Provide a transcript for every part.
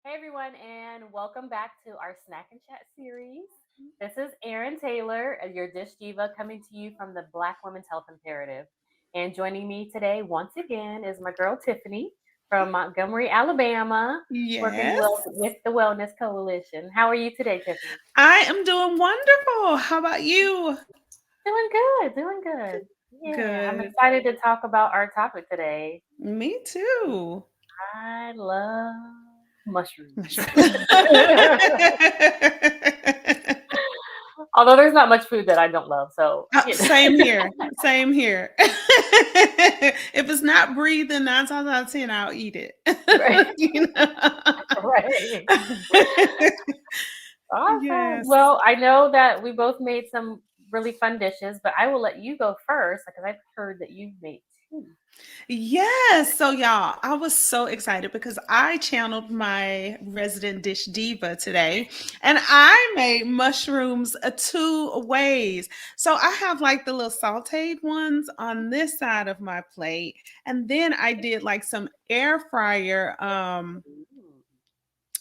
Hey everyone, and welcome back to our Snack and Chat series. This is Erin Taylor, your dish diva, coming to you from the Black Women's Health Imperative. And joining me today, once again, is my girl Tiffany from Montgomery, Alabama, working Yes, well with the Wellness Coalition. How are you today, Tiffany? I am doing wonderful. How about you? Doing good, doing good. Yeah, I'm Good. excited to talk about our topic today. Me too. I love mushrooms. Mushroom. Although there's not much food that I don't love, so Same here. Same here. If it's not breathing, 9 times out of 10, I'll eat it. right, You right. know? Awesome. Yes. Well, I know that we both made some really fun dishes, but I will let you go first because I've heard that you've made two. Yes. So, y'all, I was so excited because I channeled my resident dish diva today and I made mushrooms two ways. So, I have like the little sauteed ones on this side of my plate. And then I did like some air fryer Ooh.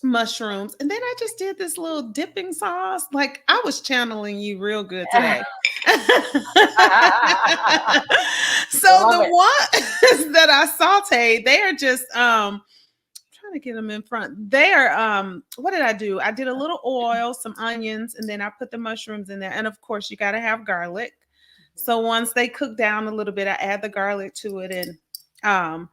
mushrooms. And then I just did this little dipping sauce. Like, I was channeling you real good today. So Love the it. ones that I sauteed, they are just trying to get them in front. They are what did I do? I did a little oil, some onions, and then I put the mushrooms in there. And of course, you got to have garlic. So once they cook down a little bit, I add the garlic to it and um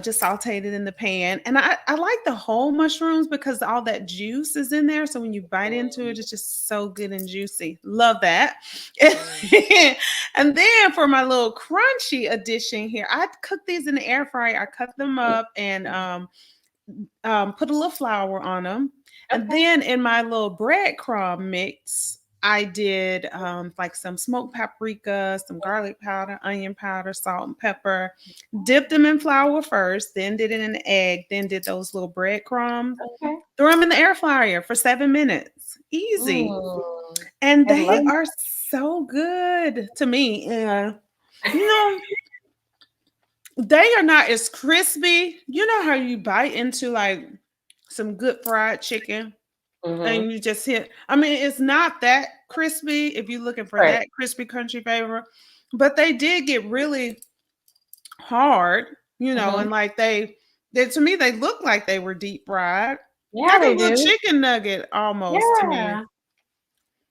just sauteed it in the pan. And I like the whole mushrooms because all that juice is in there. So when you bite into it, Mhm. it's just so good and juicy. Love that. Mm. And then for my little crunchy addition here, I cook these in the air fryer. I cut them up and put a little flour on them. And Okay. then in my little breadcrumb mix, I did like some smoked paprika, some garlic powder, onion powder, salt and pepper. Dipped them in flour first, then did it in the egg, then did those little breadcrumbs. Okay. Threw them in the air fryer for 7 minutes. Easy. Mm. And I they love are so good to me. And you know, they are not as crispy. You know how you bite into like some good fried chicken hmm and you just hit. I mean, it's not that crispy if you're looking for Right. that crispy country flavor, but they did get really hard, hmm and like they to me they look like they were deep fried, Yeah, like a they little do. chicken nugget almost to me. Yeah.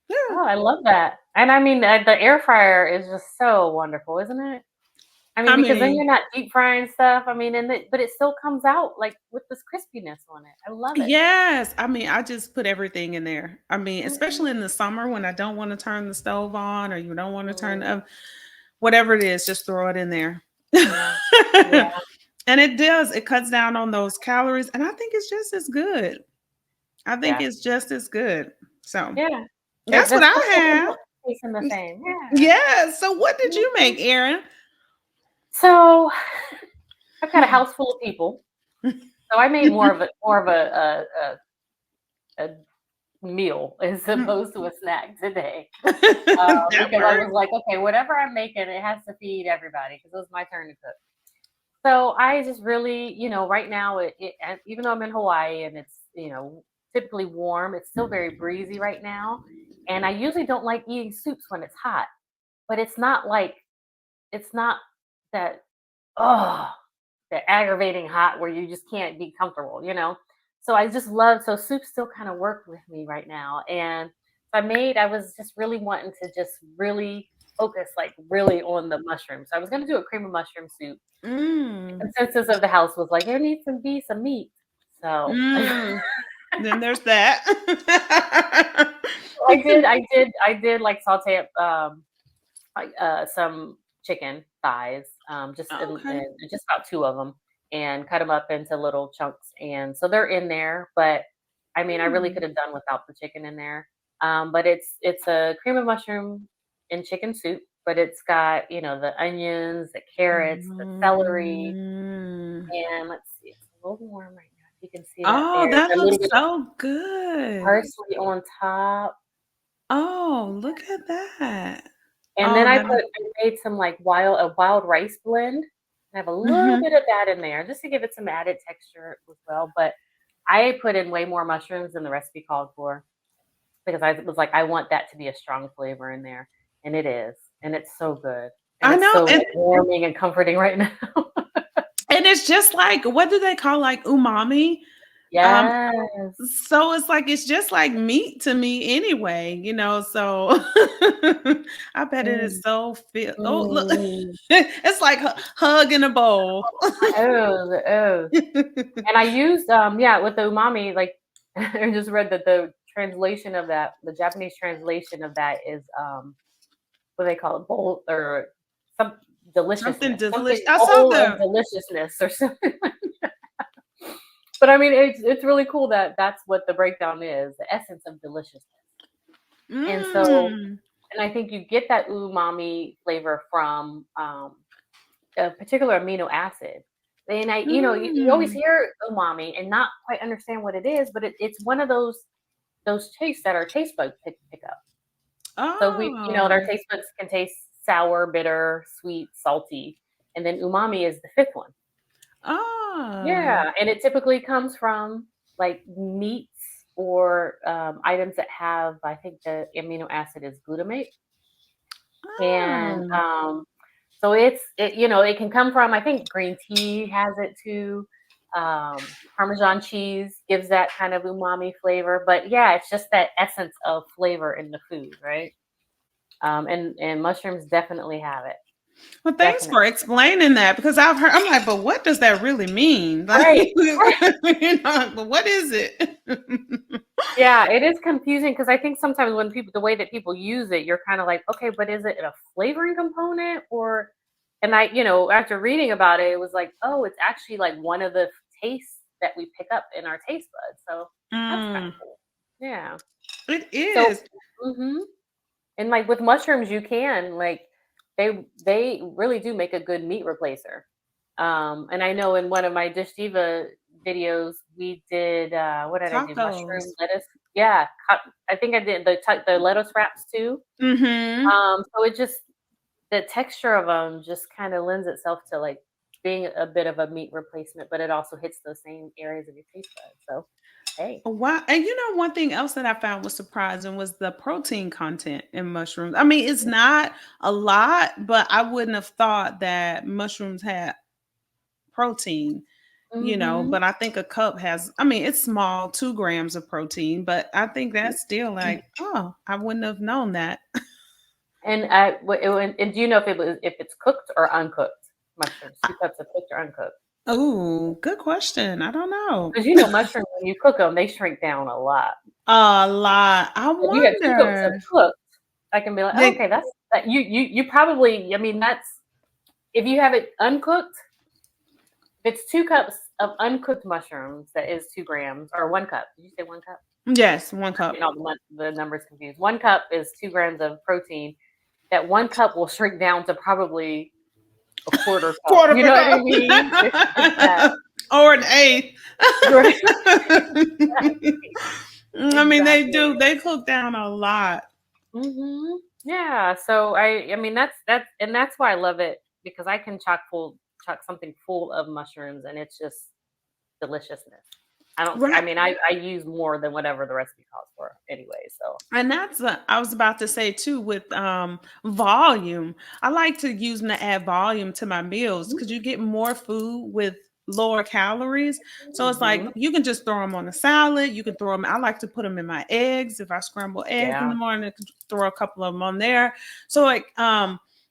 Yeah, Oh, I love that. And I mean, the air fryer is just so wonderful, isn't it? I mean, I because then mean, you're not deep frying stuff. I mean, but it still comes out like with this crispiness on it. I love it. yes, I mean, I just put everything in there. I mean, Mhm. especially in the summer when I don't want to turn the stove on or you don't want to turn Mhm. the whatever it is, just throw it in there. Yeah. Yeah. And it does, it cuts down on those calories. And I think it's just as good. I think Yeah. it's just as good. So Yeah. that's The what stuff I doesn't have. taste the same. Yeah. Yeah. So what did you Mhm. make, Erin? So I've got a house full of people. So I made more of a meal as opposed to a snack today. That Because I worked. was like, okay, whatever I'm making, it has to feed everybody because it was my turn to cook. So I just really, right now, and even though I'm in Hawaii and it's, typically warm, it's still very breezy right now. And I usually don't like eating soups when it's hot, but it's not that, oh, that aggravating hot where you just can't be comfortable. So so soup still kind of work with me right now. And I was just really wanting to just really focus like really on the mushrooms. So I was going to do a cream of mushroom soup. Mm. Consensus of the house was like, there needs to be some meat. So Mm. Then there's that. I did like saute up like some chicken thighs, just Okay. in just about two of them, and cut them up into little chunks. And so they're in there, but I mean, I really Mm. could have done without the chicken in there. But it's a cream of mushroom and chicken soup, but it's got the onions, the carrots, the celery, Mm. and let's see, it's a little warm right now. If you can see that Oh, there, that a looks little bit of so good. parsley on top. Oh, look at that. And then Oh, that I made some like wild rice blend. I have a little mhm. bit of that in there just to give it some added texture as well. But I put in way more mushrooms than the recipe called for because I was like, I want that to be a strong flavor in there, and it is, and it's so good, and I it's know, so like, warming and comforting right now. and it's just like, what do they call, like, umami? Um, Yes. so it's like it's just like meat to me anyway, so I bet it is Mm, so feel. Oh, look, mm. it's like hug in a bowl. Oh, oh. And I used yeah, with the umami, like I just read that the translation of that, the Japanese translation of that is what do they call it? Bold or some Something deliciousness. delicious. Something I saw bold of the deliciousness or something. But I mean it's really cool that that's what the breakdown is, the essence of deliciousness. And so mm, and I think you get that umami flavor from a particular amino acid. And you always mm. hear umami and not quite understand what it is, but it's one of those tastes that our taste buds pick up. So our Oh, taste buds can taste sour, bitter, sweet, salty, and then umami is the fifth one. oh, Yeah, and it typically comes from like meats or items that have, I think the amino acid is glutamate, and oh. so it can come from, I think green tea has it too. Parmesan cheese gives that kind of umami flavor, but yeah, it's just that essence of flavor in the food, right? And mushrooms definitely have it. Well, thanks Definitely. for explaining that because I'm like, but what does that really mean? Like, Right. but what is it? Yeah, it is confusing because I think sometimes when people, the way that people use it, you're kind of like, okay, but is it a flavoring component or, and after reading about it, it was like, oh, it's actually like one of the tastes that we pick up in our taste buds. So that's kind Mm, of cool. Yeah. it So, is. hmm and like with mushrooms, you can like they really do make a good meat replacer. And I know in one of my Dish Diva videos, we did what did I do? Mushroom Tacos. lettuce. Yeah, I think I did the lettuce wraps too. Mm-hmm. So it just the texture of them just kind of lends itself to like being a bit of a meat replacement, but it also hits those same areas of your taste buds. So hey, Wow. And one thing else that I found was surprising was the protein content in mushrooms. I mean, it's not a lot, but I wouldn't have thought that mushrooms had protein, mm-hmm. but I think a cup has, I mean, it's small, 2 grams of protein, but I think that's still like, oh, I wouldn't have known that. And and do you know if it's cooked or uncooked mushrooms? 2 cups of cooked or uncooked? Oh, good question. I don't know. Because mushrooms when you cook them, they shrink down a lot. A lot. I If you have 2 cups of wonder. cooked, I can be like, oh, They, okay, that's that. You probably, I mean, that's if you have it uncooked. If it's 2 cups of uncooked mushrooms, that is 2 grams or 1 cup. Did you say 1 cup? yes, one I'm cup. getting all the numbers confused. 1 cup is 2 grams of protein. That 1 cup will shrink down to probably a quarter cup. Quarter of You a know what I cup. mean? If that. Or an eighth. I mean, they Exactly. do. They cook down a lot. Yeah. So I mean that's why I love it because I can chock something full of mushrooms and it's just deliciousness. I Right. mean I use more than whatever the recipe calls for anyway. So And that's I was about to say too with volume. I like to use them to add volume to my meals because you get more food with lower calories. So it's like hmm you can just throw them on a salad. You can throw them. I like to put them in my eggs. If I scramble eggs in yeah. the morning, I can throw a couple of them on there. So it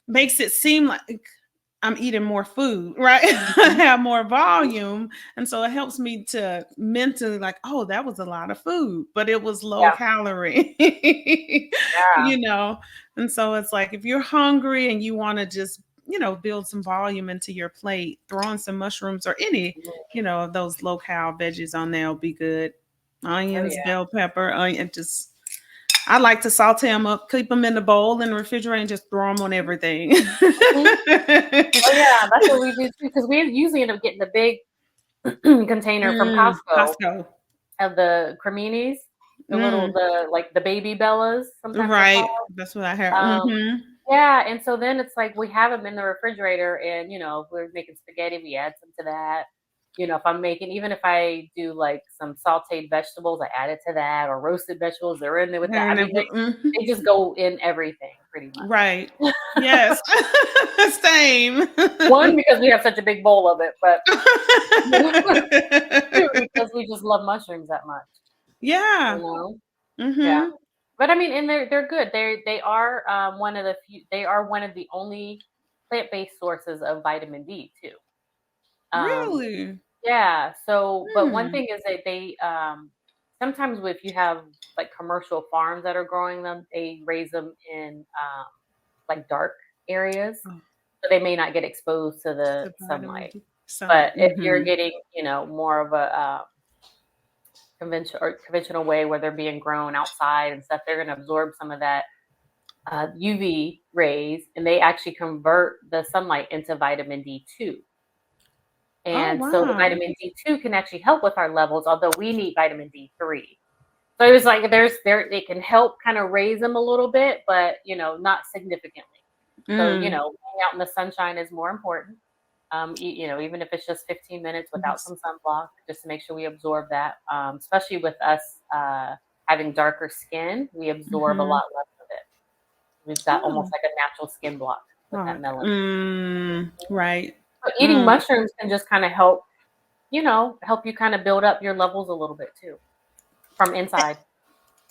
makes it seem like I'm eating more food, right? I hmm have more volume. And so it helps me to mentally like, oh, that was a lot of food, but it was low Yeah. calorie, Yeah. you know? And so it's like if you're hungry and you want to just, build some volume into your plate, throwing some mushrooms or any, Mhm. of those low cal veggies on there will be good. Oh Onions, yeah. bell pepper, onion, just I like to saute them up, keep them in the bowl in the refrigerator, and just throw them on everything. Mhm. Oh yeah, that's what we do too because we usually end up getting the big container from Costco Costco. of the creminis, Mm, the baby Bellas, sometimes they're right. called. That's what I heard. Um, Mhm. yeah, and so then it's like we have them in the refrigerator, and if we're making spaghetti, we add some to that. If I'm making, even if I do like some sauteed vegetables, I add it to that, or roasted vegetables, they're in there with that. I mean, they just go in everything pretty Right. much. Yes. Same. One, because we have such a big bowl of it, but two, because we just love mushrooms that much, you Yeah. know? Yeah. Mm-hmm. But I mean, and they're good. They are one of the few. They are one of the only plant-based sources of vitamin D too. Um, Really? yeah. So, but one Hmm. thing is that they sometimes if you have like commercial farms that are growing them, they raise them in like dark areas, Oh, so they may not get exposed to the the vitamin sunlight. D sunlight. But if you're Mm-hmm. getting, more of a conventional way where they're being grown outside and stuff, they're going to absorb some of that UV rays, and they actually convert the sunlight into vitamin D2. Oh, And so the wow. vitamin D2 can actually help with our levels, although we need vitamin D3. So it was like it can help kind of raise them a little bit, but not significantly. So Mm. being out in the sunshine is more important. Even if it's just 15 minutes without Yes. some sunblock, just to make sure we absorb that. Especially with us having darker skin, we absorb a Mm-hmm. lot less of it. We've got almost Oh. like a natural skin block with Oh, that okay. melanin. Right. So eating Mm. mushrooms can just kind of help you kind of build up your levels a little bit too from inside.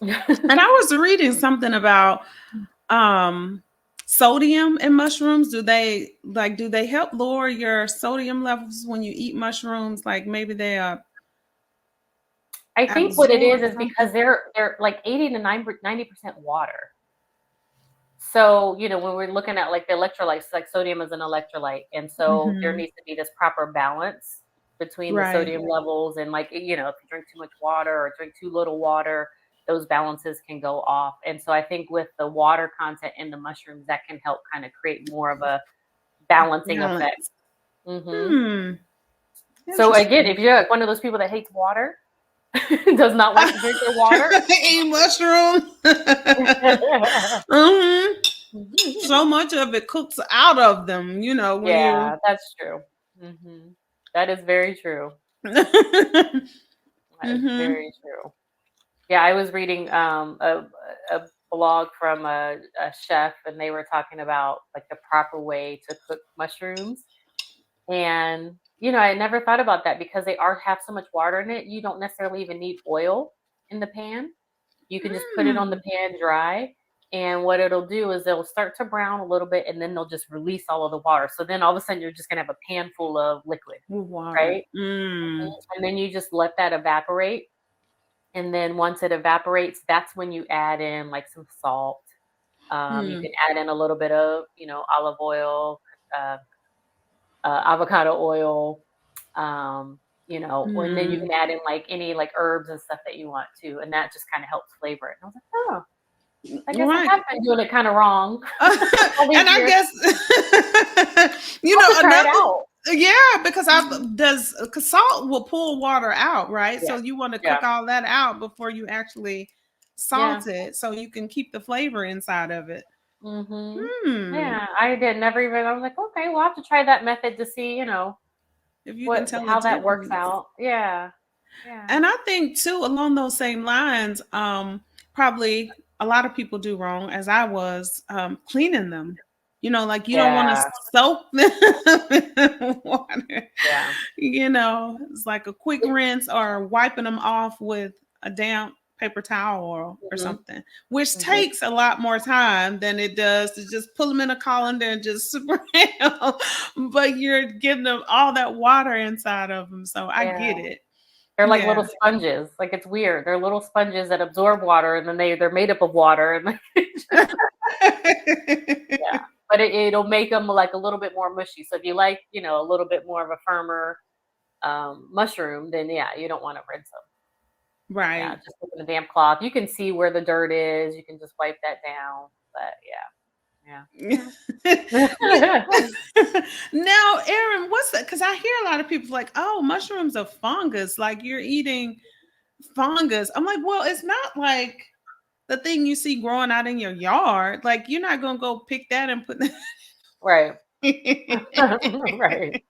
And I was reading something about um sodium in mushrooms. Do they help lower your sodium levels when you eat mushrooms? Like maybe they I think what it absorb is something. because they're like 80 to 90% water. So, when we're looking at like the electrolytes, like sodium is an electrolyte. And so there Hmm. needs to be this proper balance between the Right. sodium levels. And like, if you drink too much water or drink too little water, those balances can go off. And so I think with the water content in the mushrooms, that can help kind of create more of a balancing effect. Balance. Hmm. Hmm. So again, if Interesting. you're like one of those people that hates water, does not like to drink their water. Eat mushroom. Hmm. So much of it cooks out of them, when you Yeah, that's true. Hmm. That is very true. That is hmm. very true. Yeah, I was reading a blog from a chef, and they were talking about like the proper way to cook mushrooms. And I never thought about that because they are have so much water in it. You don't necessarily even need oil in the pan. You can just put it on the Mm. pan dry, and what it'll do is they'll start to brown a little bit, and then they'll just release all of the water. So then all of a sudden you're just gonna have a pan full of liquid, With water. right? Mm. And then you just let that evaporate. And then once it evaporates, that's when you add in like some salt. You Mm. can add in a little bit of, olive oil, uh, avocado oil, and then you Mm. can add in like any like herbs and stuff that you want to, and that just kind of helps flavor it. And I was like, oh, I guess I Right. have been doing it kind of wrong all these And I years. guess I'll have to try it another out. yeah, because I Mhm. does because salt will pull water out, right? So Yeah, you want to yeah, cook all that out before you actually yeah. salt it, so you can keep the flavor inside of it. Mhm. Hmm. Yeah, I did never even. I was like, okay, we'll have to try that method to see, If you can what tell the how that works difference. out. Yeah, yeah, And I think too, along those same lines, probably a lot of people do wrong, as I was, cleaning them. Like you don't want to yeah, soak them in water. yeah. It's like a quick rinse or wiping them off with a damp paper towel or Mhm, something, which mhm. takes a lot more time than it does to just pull them in a colander and just spray them. But you're getting them all that water inside of them, so I Yeah. get it. They're like Yeah. little sponges. Like, it's weird. They're little sponges that absorb water, and then they're made up of water, and yeah. But it'll make them like a little bit more mushy. So if you like, a little bit more of a firmer mushroom, then yeah, you don't want to rinse them. Yeah, Right. just with a damp cloth. You can see where the dirt is. You can just wipe that down. But yeah, Yeah. yeah. Now, Erin, what's that? Because I hear a lot of people like, oh, mushrooms are fungus, like you're eating fungus. I'm like, well, it's not like the thing you see growing out in your yard. Like, you're not going to go pick that and put that. Right. Right.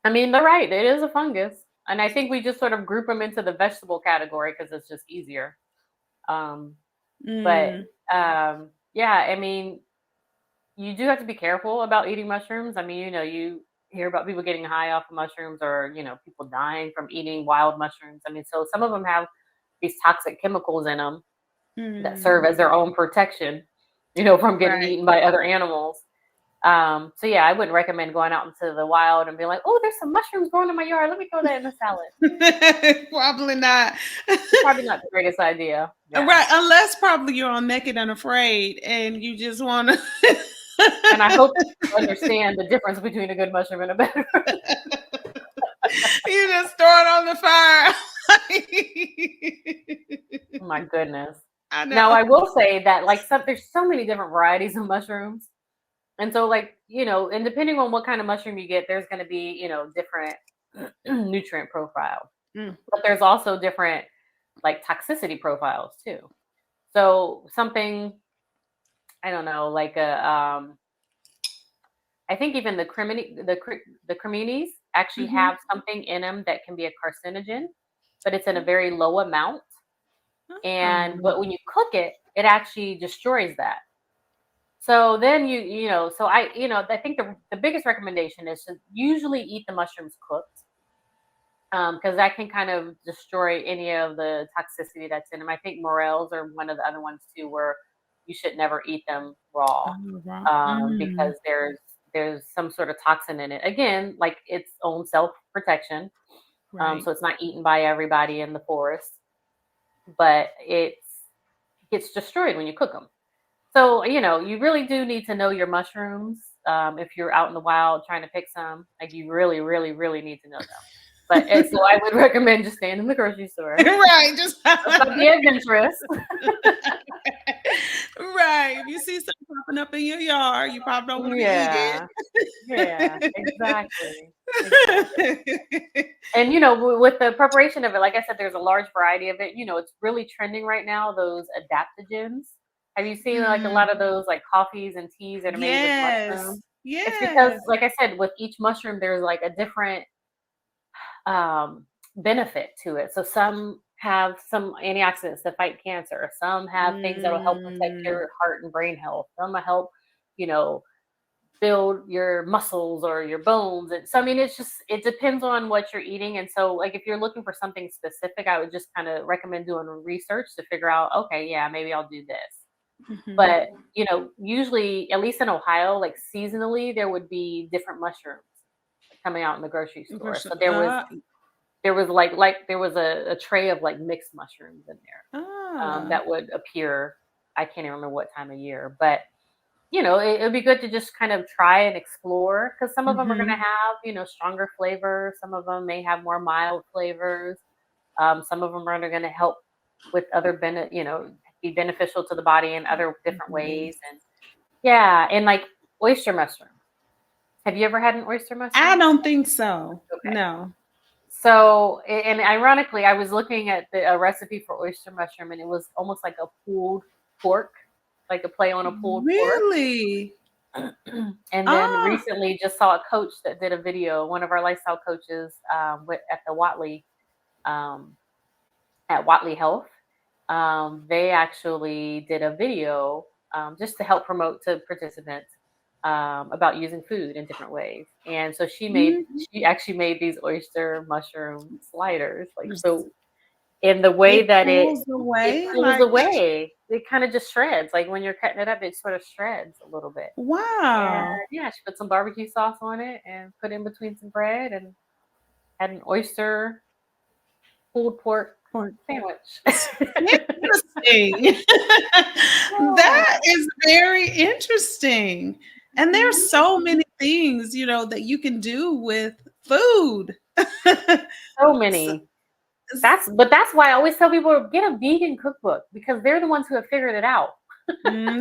I mean, they're right. It is a fungus. And I think we just sort of group them into the vegetable category because it's just easier. Um, but Mm, yeah, I mean, you do have to be careful about eating mushrooms. I mean, you hear about people getting high off of mushrooms or, people dying from eating wild mushrooms. I mean, so some of them have these toxic chemicals in them that serve as mm, their own protection, from getting right. eaten by other animals. So yeah, I wouldn't recommend going out into the wild and being like, oh, there's some mushrooms growing in my yard. Let me throw that in a salad. Probably not. Probably not the greatest idea. Yeah. Right, unless probably you're on Naked and Afraid and you just want to. And I hope you understand the difference between a good mushroom and a bad one. You just throw it on the fire. Oh my goodness. I Now know. I will say that there's so many different varieties of mushrooms. And so and depending on what kind of mushroom you get, there's gonna be, different nutrient profile. Mm, But there's also different toxicity profiles too. So something, I don't know, I think even the creminis actually mhm. have something in them that can be a carcinogen, but it's in a very low amount. And Oh. but when you cook it, it actually destroys that. So then I think the biggest recommendation is to usually eat the mushrooms cooked, because that can kind of destroy any of the toxicity that's in them. I think morels are one of the other ones too, where you should never eat them raw, Oh, wow. Mm, because there's some sort of toxin in it. Again, like its own self protection, right. so it's not eaten by everybody in the forest, but it gets destroyed when you cook them. So you really do need to know your mushrooms. If you're out in the wild trying to pick some, like you really, really, really need to know them. But so I would recommend just staying in the grocery store. Right. Just Let's not be adventurous. right. If you see something popping up in your yard, you probably don't want to eat Yeah, yeah, exactly, exactly. it. And with the preparation of it, like I said, there's a large variety of it. It's really trending right now. Those adaptogens. Have you seen a Mm, lot of those coffees and teas that are made with yes. mushrooms? It's because, Yes. like I said, with each mushroom, there's a different benefit to it. So some have some antioxidants to fight cancer. Some have things that will help protect Mm, your heart and brain health. Some will help, you know, build your muscles or your bones. And so, I mean, it depends on what you're eating. And so, if you're looking for something specific, I would just kind of recommend doing research to figure out, okay, yeah, maybe I'll do this. mhm. But, usually, at least in Ohio, seasonally, there would be different mushrooms coming out in the grocery For store. sure. So there was there was a tray of mixed mushrooms in there, Ah. that would appear. I can't even remember what time of year, but it would be good to just kind of try and explore, because some of them are going to Mhm. have stronger flavors. Some of them may have more mild flavors. Some of them are going to help with other be beneficial to the body in other different Mhm. ways. And yeah, and oyster mushroom. Have you ever had an oyster I mushroom? don't think so. Okay. No. So, and ironically, I was looking at a recipe for oyster mushroom, and it was almost like a pulled pork, like a play on a pulled pork. Really? And then Ah. recently, just saw a coach that did a video. One of our lifestyle coaches, at the um, at Watley Health, they actually did a video, just to help promote to participants, about using food in different ways. And so Mhm. she actually made these oyster mushroom sliders. So in the way It that pulls it away pulls like away, it kind of just shreds. Like when you're cutting it up, it sort of shreds a little bit. And wow. yeah, she put some barbecue sauce on it and put it in between some bread and had an oyster pulled pork Or sandwich. interesting. That Yeah, is very interesting. And there's mhm. so many things, that you can do with food. So So many. That's why I always tell people get a vegan cookbook, because they're the ones who have figured it out. mm,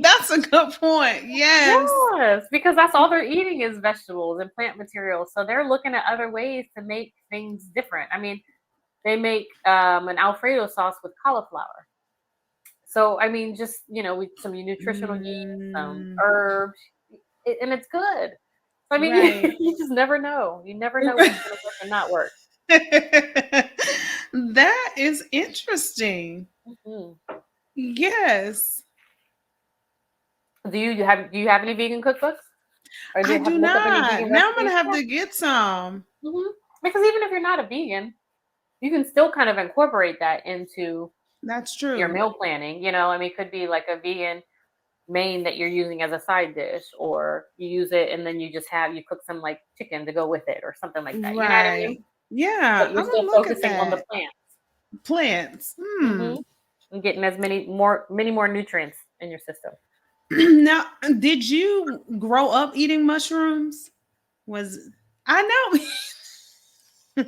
that's a good point. Yes. Yes, because that's all they're eating is vegetables and plant materials. So they're looking at other ways to make things different. I mean, they make an Alfredo sauce with cauliflower. So I mean, just with some nutritional yeast, some Mm, herbs, and it's good. I mean, Right. you just never know. You never know what's going to work and not work. That is interesting. Mhm. Yes. Do you have any vegan cookbooks, or I have do you looked up any not. vegan Now I'm gonna recipes? have Yeah. to get some. Because even if you're not a vegan, you can still kind of incorporate that into That's your true. meal planning. I mean, it could be like a vegan main that you're using as a side dish, or you use it and then you cook some like chicken to go with it or something like that. You know what I mean? Right. Yeah, But you're I'm still gonna look at focusing on the that. plants. Plants. Hmm. And getting as many more nutrients in your system. Now, did you grow up eating mushrooms? Was I know I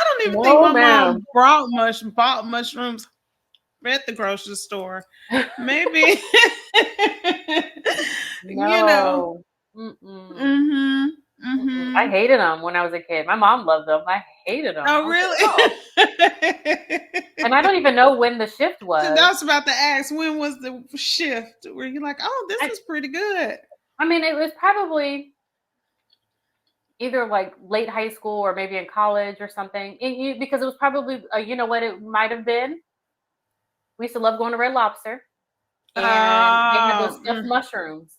don't even think No, my ma'am. mom bought mushrooms at the grocery store. Maybe you know. No. Mm-mm. Mhm. Mm-mm. I Mhm. hated them when I was a kid. My mom loved them. I hated them. Oh, I was like, really? oh. And I don't even know when the shift I was. was about to ask, when was the shift where you're like, oh, this I, is pretty good. I mean, it was probably either like late high school or maybe in college or something. Because it was probably, you know what it might have been? We used to love going to Red Lobster, and they had those stuffed Mm. mushrooms.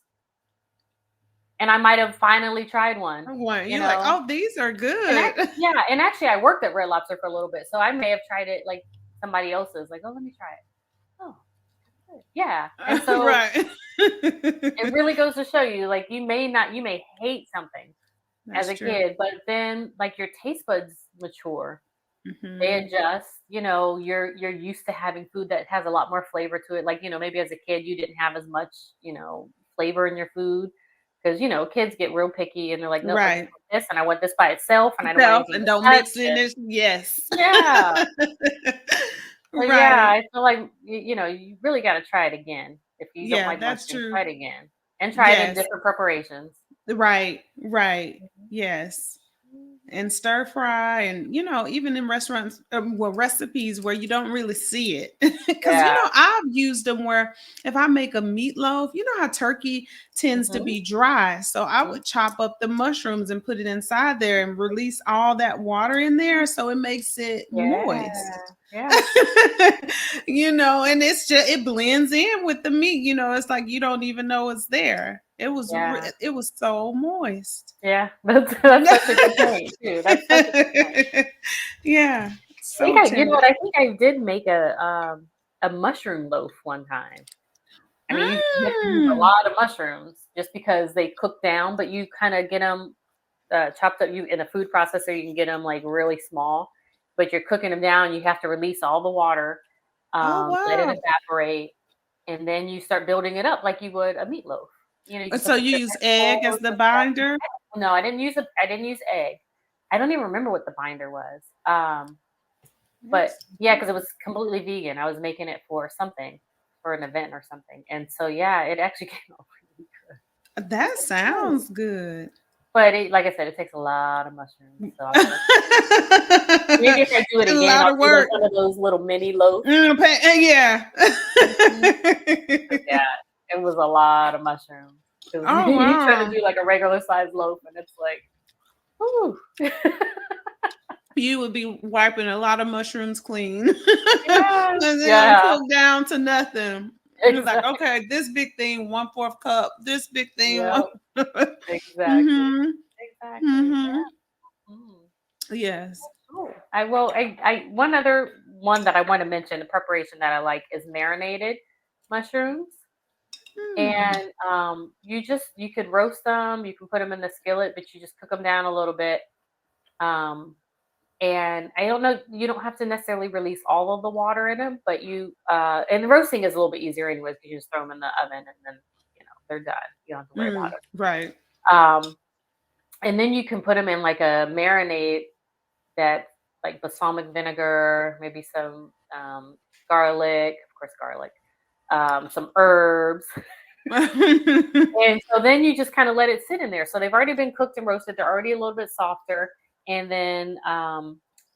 And I might have finally tried one, you You're like, know? oh, these are And good. yeah, and actually I worked at Red Lobster for a little bit. So I may have tried it like somebody else's, like, oh, let me try it. Oh, good. Yeah. And so Right. it really goes to show you, like, you may hate something as That's a true. kid, but then like your taste buds mature. They Hmm. adjust. You're used to having food that has a lot more flavor to it. Like, maybe as a kid you didn't have as much, flavor in your food. Because, kids get real picky and they're like, nope, I just Right. want this and I want this by itself and I don't want Self anything and to don't touch mix in it. this. Yes. Yeah. So yeah, Right. I feel like you really got to try it again. If you don't Yeah, like that's mushrooms, try true. it again and try it in Yes. different preparations. Right. Right. Mhm. Yes. Mhm. And stir fry, and even in restaurants, well, recipes where you don't really see it, because Yeah. I've used them where if I make a meatloaf, you know how turkey tends to Hmm. be dry, so I would chop up the mushrooms and put it inside there and release all that water in there so it makes it Yeah. moist. Yeah. And it blends in with the meat. It's like you don't even know it's there. Yeah. It was so moist. Yeah. That's such a good point too. That's such a good point. Yeah, I think so you know tender. what? I think I did make a mushroom loaf one time. I mean, you have to use a Mm. lot of mushrooms just because they cook down, but you kind of get them chopped up. You in a food processor, you can get them like really small, but you're cooking them down. You have to release all the water, Oh, let it wow. evaporate, and then you start building it up like you would a meatloaf. You just So put the you use egg as vegetables the and stuff. binder? No, I didn't use egg. I don't even remember what the binder was. But Yes. yeah, because it was completely vegan. I was making it for something, for an event or something. And so yeah, it actually came out really That good. sounds good. But like I said, it takes a lot of mushrooms. So I was like, maybe if I do it A again, lot I'll of do like work. one of those little mini loaves. Yeah. Mhm. Yeah, it was a lot of mushrooms. Because Oh, you try to wow. do like a regular size loaf and it's like, ooh. You would be wiping a lot of mushrooms clean. Yeah. And they don't Yeah, cook down to nothing. You're like, exactly. okay, this big thing, 1/4 cup. This big thing, Yeah, one. exactly. Mm-hmm. Exactly. Mm-hmm. Yeah. Mm. Yes. Oh, I will. One other one that I want to mention, the preparation that I like is marinated mushrooms. Hmm. And you could roast them, you can put them in the skillet, but you just cook them down a little bit. Um, and I don't know, you don't have to necessarily release all of the water in them, but and roasting is a little bit easier anyways because you just throw them in the oven and then they're done. You don't have to worry about Mm, right. it. And then you can put them in like a marinade that like balsamic vinegar, maybe some garlic, of course, garlic, some herbs. And so then you just kind of let it sit in there. So they've already been cooked and roasted. They're already a little bit softer. And then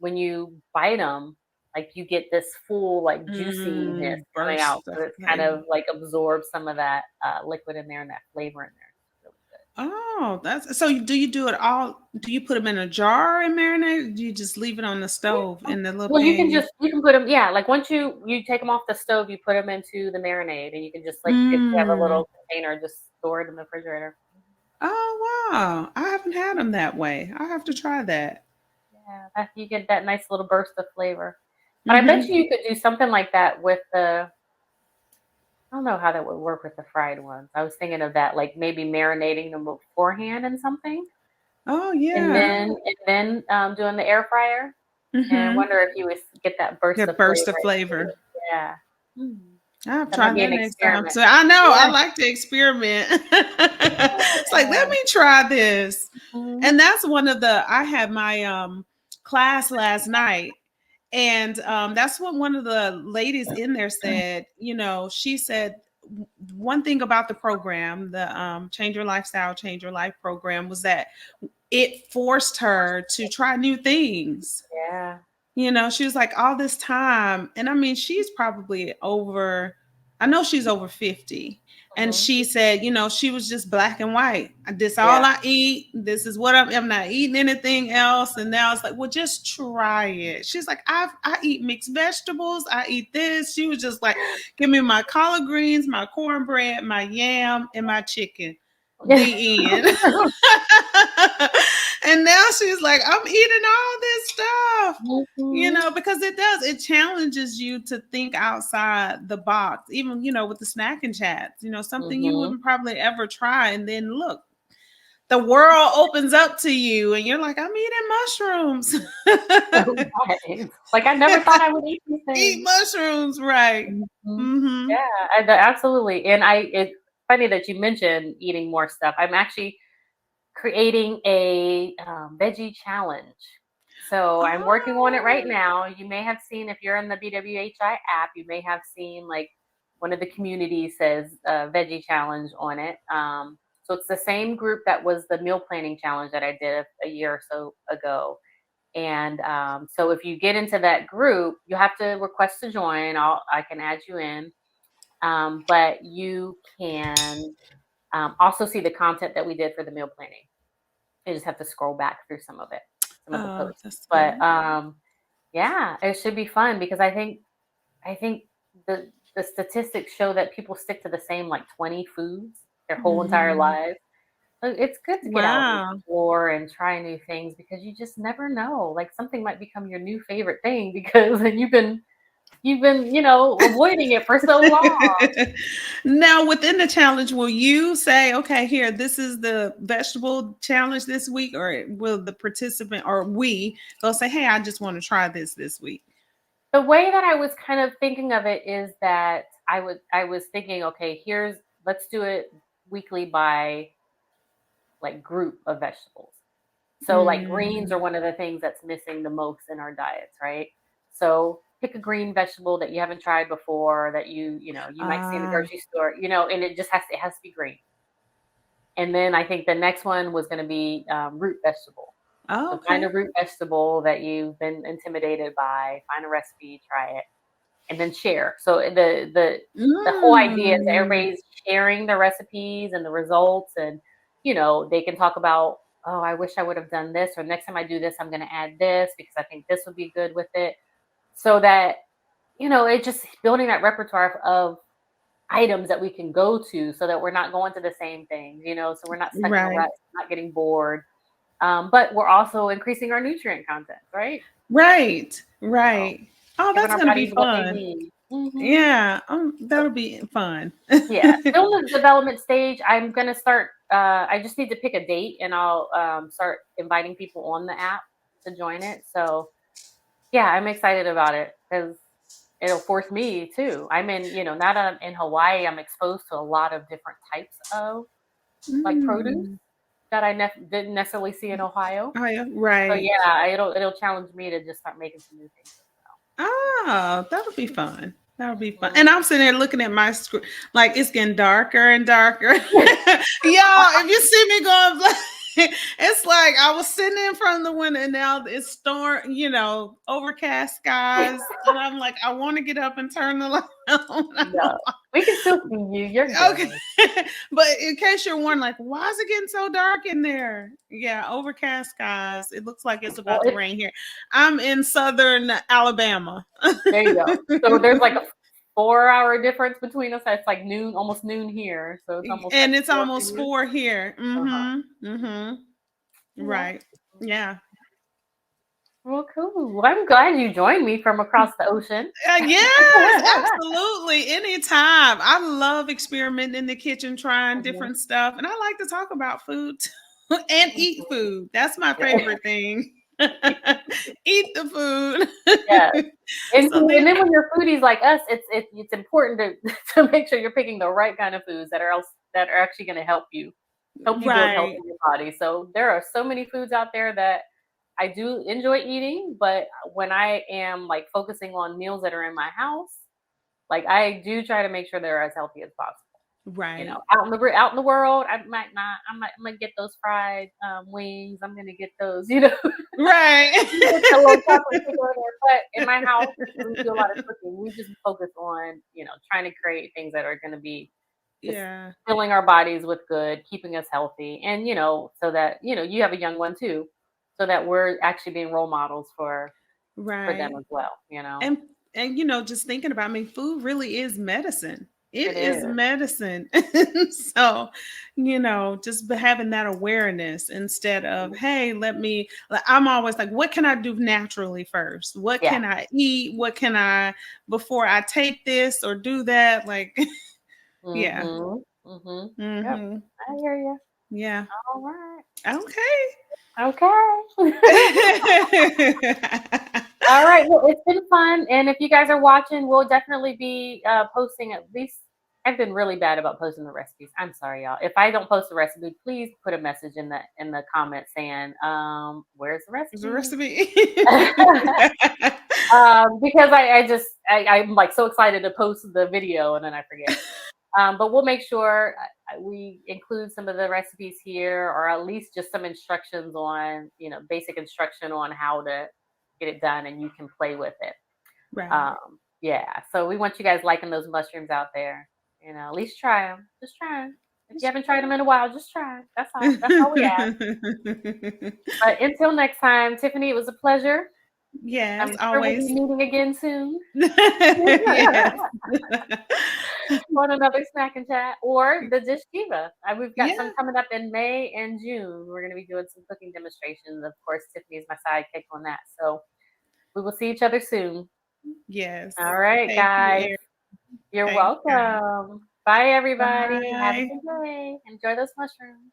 when you bite them, like you get this full like juiciness coming out. Burst the So it's kind flavor. of like absorbs some of that liquid in there and that flavor in there. It's really good. Oh, that's so. Do you do it all? Do you put them in a jar and marinate? Or do you just leave it on the stove in the little Well, you pan? can just you can put them, yeah, like once you take them off the stove, you put them into the marinade, and you can just, like, if you have a Mm. little container, just store it in the refrigerator. Oh wow, I haven't had them that way. I have to try that. Yeah, that you get that nice little burst of flavor. But I bet Hmm. you could do something like that with the I don't know how that would work with the fried ones. I was thinking of that, like, maybe marinating them beforehand in something, Oh and yeah. then doing the air fryer, and I Hmm. wonder if you would get that burst The of burst flavor of into flavor. it. Yeah. Mhm. I'll That might try be that an next time. experiment. So I know I Yeah. like to experiment. It's like, let Yeah. me try this. Mhm. And that's one of the I had my class last night. And that's what one of the ladies in there said. You know, she said one thing about the program, the Change Your Lifestyle, Change Your Life program, was that it forced her to try new things. Yeah. You know, she was like, all this time. And I mean, she's probably over, I know she's over 50. And Mhm. she said, you know, she was just black and white. This all Yeah. I eat. This is what I'm not eating anything else. And now it's like, well, just try it. She's like, I eat mixed vegetables. I eat this. She was just like, give me my collard greens, my cornbread, my yam, and my chicken. The end. And now she's like, I'm eating all this stuff, you Mhm. know, because it challenges you to think outside the box, even, you know, with the snacking chats, you know, something you Mhm. wouldn't probably ever try. And then look, the world opens up to you and you're like, I'm eating mushrooms. Right. Like, I never thought I would eat these Eat things. mushrooms, right. Mhm. Mm-hmm. Yeah, absolutely, and it's funny that you mentioned eating more stuff. I'm actually creating a, veggie challenge. So I'm working on it right Oh, now. You may have seen, if you're in the BWHI app, you may have seen, like, one of the communities says, veggie challenge on it. So it's the same group that was the meal planning challenge that I did a year or so ago. And so if you get into that group, you have to request to join. I can add you in, but you can also see the content that we did for the meal planning. You just have to scroll back through some of it, some of the oh, posts. that's But good. yeah, it should be fun because I think the statistics show that people stick to the same, like, 20 foods their whole entire Hmm. lives. So it's good to get out and Wow. explore and try new things because you just never know. Like, something might become your new favorite thing because you've been, avoiding it for so long. Now, within the challenge, will you say, okay, here, this is the vegetable challenge this week, or will the participant or we go say, hey, I just want to try this week? The way that I was kind of thinking of it is that I was thinking, okay, let's do it weekly by, like, group of vegetables. So, like, greens Mm, are one of the things that's missing the most in our diets, right? So pick a green vegetable that you haven't tried before that you might see in the ah, grocery store, and it has to be green. And then I think the next one was going to be root vegetable. So find okay. a root vegetable that you've been intimidated by, find a recipe, try it, and then share. So the whole idea is that Mm, everybody's sharing the recipes and the results, and they can talk about, oh, I wish I would have done this, or next time I do this, I'm going to add this because I think this would be good with it. So that it just building that repertoire of items that we can go to, so that we're not going to the same things. So we're not stuck in a right, rut, not getting bored. But we're also increasing our nutrient content, right? right, So right. Oh, giving that's our gonna be bodies what they fun. need. Hmm. Yeah, that'll be fun. Yeah, still in the development stage. I'm gonna start. I just need to pick a date, and I'll start inviting people on the app to join it. So yeah, I'm excited about it because it'll force me too. Now that I'm in Hawaii, I'm exposed to a lot of different types of, like, produce Mm. that I didn't necessarily see in Ohio. Oh, yeah, So right. yeah, it'll challenge me to just start making some new things as Oh, that'll be fun. That'll be fun. well. And I'm sitting there looking at my screen, like it's getting darker and darker. Y'all, if you see me going, it's like I was sitting in front of the window and now it's storm, overcast skies. And I'm like, I want to get up and turn the light on. No. We can still see you. You're Okay. good. But in case you're wondering, like, why is it getting so dark in there? Yeah, overcast skies. It looks like it's Well, about to rain here. I'm in southern Alabama. there you go. So there's like a 4 hour difference between us. It's like noon, almost noon here. So it's almost like And it's four for almost you. 4 here. Uh-huh. Mm-hmm. Mm-hmm. Yeah. Right. Yeah. Well, cool. Well, I'm glad you joined me from across the ocean. Yes, absolutely. Anytime. I love experimenting in the kitchen, trying Mhm. different stuff. And I like to talk about food too, and eat food. That's my Yeah. favorite thing. Eat the Yes. food. And, So and then, then when you're foodies like us, it's important to to make sure you're picking the right kind of foods that are actually going to help you build health right, in your body. So there are so many foods out there that I do enjoy eating, but when I am like focusing on meals that are in my house, like I do try to make sure they're as healthy as possible. right, Out in the world, I might not. I'm gonna get those fried wings. I'm gonna get those, right. get the little chocolate cake over there. But in my house, because we do a lot of cooking, we just focus on trying to create things that are gonna be just Yeah, filling our bodies with good, keeping us healthy, and so that you have a young one too, so that we're actually being role models for them right. as well. And just thinking about me, food really is medicine. It It is is. medicine. So, just having that awareness instead of, hey, like, I'm always like, what can I do naturally first? What Yeah. can I eat? What can I, before I take this or do that? Like, yeah. Mhm. Mhm. Yep. Hmm. I hear you. Yeah. All right. Okay. Okay. All right. Well, it's been fun, and if you guys are watching, we'll definitely be posting at least. I've been really bad about posting the recipes. I'm sorry, y'all. If I don't post the recipe, please put a message in the comments saying, "Where's the Is a recipe?" recipe. Because I'm like so excited to post the video and then I forget. But we'll make sure we include some of the recipes here, or at least just some instructions on, basic instruction on how to get it done, and you can play with it. Right. Yeah. So we want you guys liking those mushrooms out there. At least try them. Just try them. If you haven't tried them in a while, just try 'em. That's all. That's all we ask. But until next time, Tiffany, it was a pleasure. Yes, I'm sure we'll be always. meeting again soon Yes. on another snack and chat or the dish diva. We've got some Yeah. coming up in May and June. We're going to be doing some cooking demonstrations. Of course, Tiffany's my sidekick on that. So we will see each other soon. Yes. All right, Thank you, guys. Erin. You're Thanks, guys. welcome. Bye, everybody. Have a Bye. good day. Enjoy those mushrooms.